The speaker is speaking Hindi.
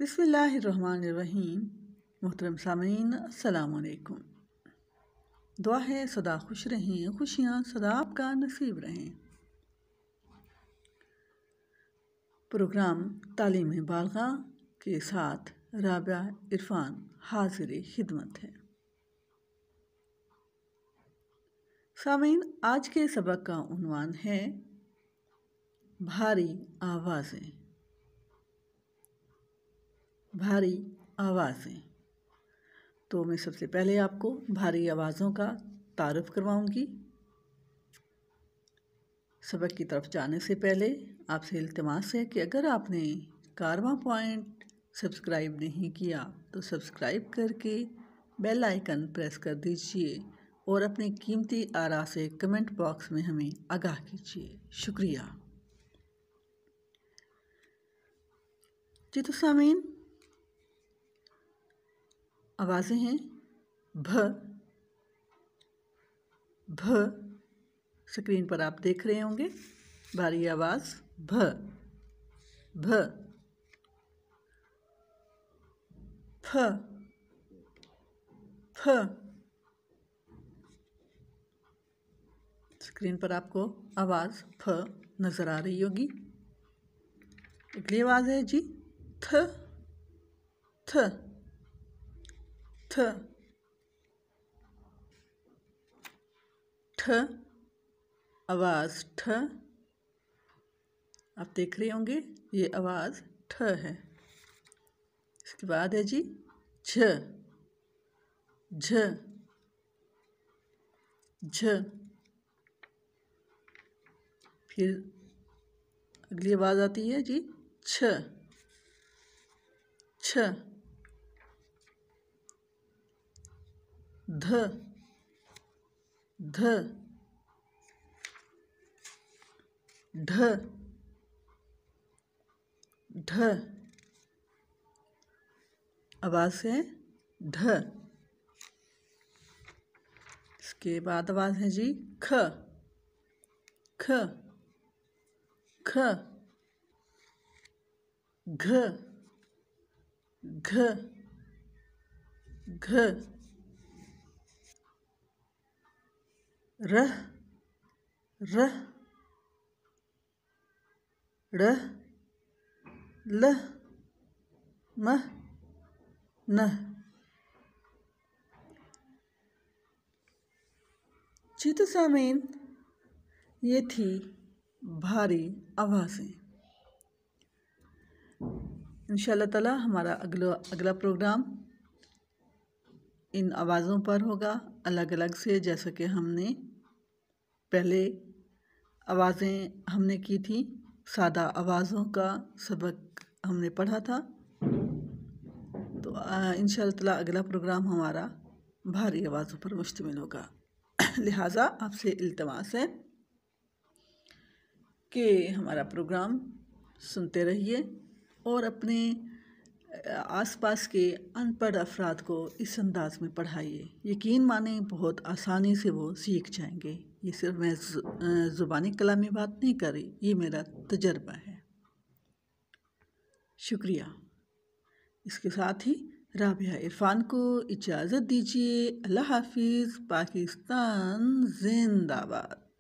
बिस्मिल्लाहिर्रहमानिर्रहीम। मोहतरम सामीन अस्सलाम वालेकुम। दुआ है सदा खुश रहें, खुशियाँ सदा आपका नसीब रहें। प्रोग्राम तालीम बालगा के साथ राबिया इरफान हाजिर खिदमत है। सामीन, आज के सबक का उन्वान है भारी आवाज़ें। भारी आवाज़ें। तो मैं सबसे पहले आपको भारी आवाज़ों का तारुफ करवाऊंगी। सबक की तरफ जाने से पहले आपसे इल्तिमास है कि अगर आपने कारवां पॉइंट सब्सक्राइब नहीं किया तो सब्सक्राइब करके बेल आइकन प्रेस कर दीजिए और अपनी कीमती आरा से कमेंट बॉक्स में हमें आगाह कीजिए। शुक्रिया। जी तो सामीन, आवाज़ें हैं भ। भ स्क्रीन पर आप देख रहे होंगे। भारी आवाज़ भ। भ। फ। फ। स्क्रीन पर आपको आवाज़ फ नज़र आ रही होगी। अगली आवाज़ है जी थ। थ। थ। ठ आवाज़ ठ आप देख रहे होंगे, ये आवाज़ ठ है। इसके बाद है जी झ। झ। झ। फिर अगली आवाज़ आती है जी छ। छ। ध। ध। ढ। ढ आवाज़ है ढ। इसके बाद आवाज़ है जी ख। ख। ख। घ। घ। घ। रह। रह। रह। लह। मह। नह। जी तो सामीन, ये थी भारी आवाज़ें। इंशाअल्लाह ताला हमारा अगला प्रोग्राम इन आवाज़ों पर होगा, अलग अलग से। जैसा कि हमने पहले आवाज़ें हमने की थी, सादा आवाज़ों का सबक हमने पढ़ा था। तो इंशाअल्लाह ताला अगला प्रोग्राम हमारा भारी आवाज़ों पर मुश्तमिल होगा। लिहाजा आपसे इल्तिमास है कि हमारा प्रोग्राम सुनते रहिए और अपने आसपास के अनपढ़ अफराद को इस अंदाज में पढ़ाइए। यकीन माने बहुत आसानी से वो सीख जाएंगे। ये सिर्फ मैं ज़ुबानी कलामी बात नहीं कर रही, ये मेरा तजर्बा है। शुक्रिया। इसके साथ ही राबिया इरफान को इजाज़त दीजिए। अल्लाह हाफिज़। पाकिस्तान जिंदाबाद।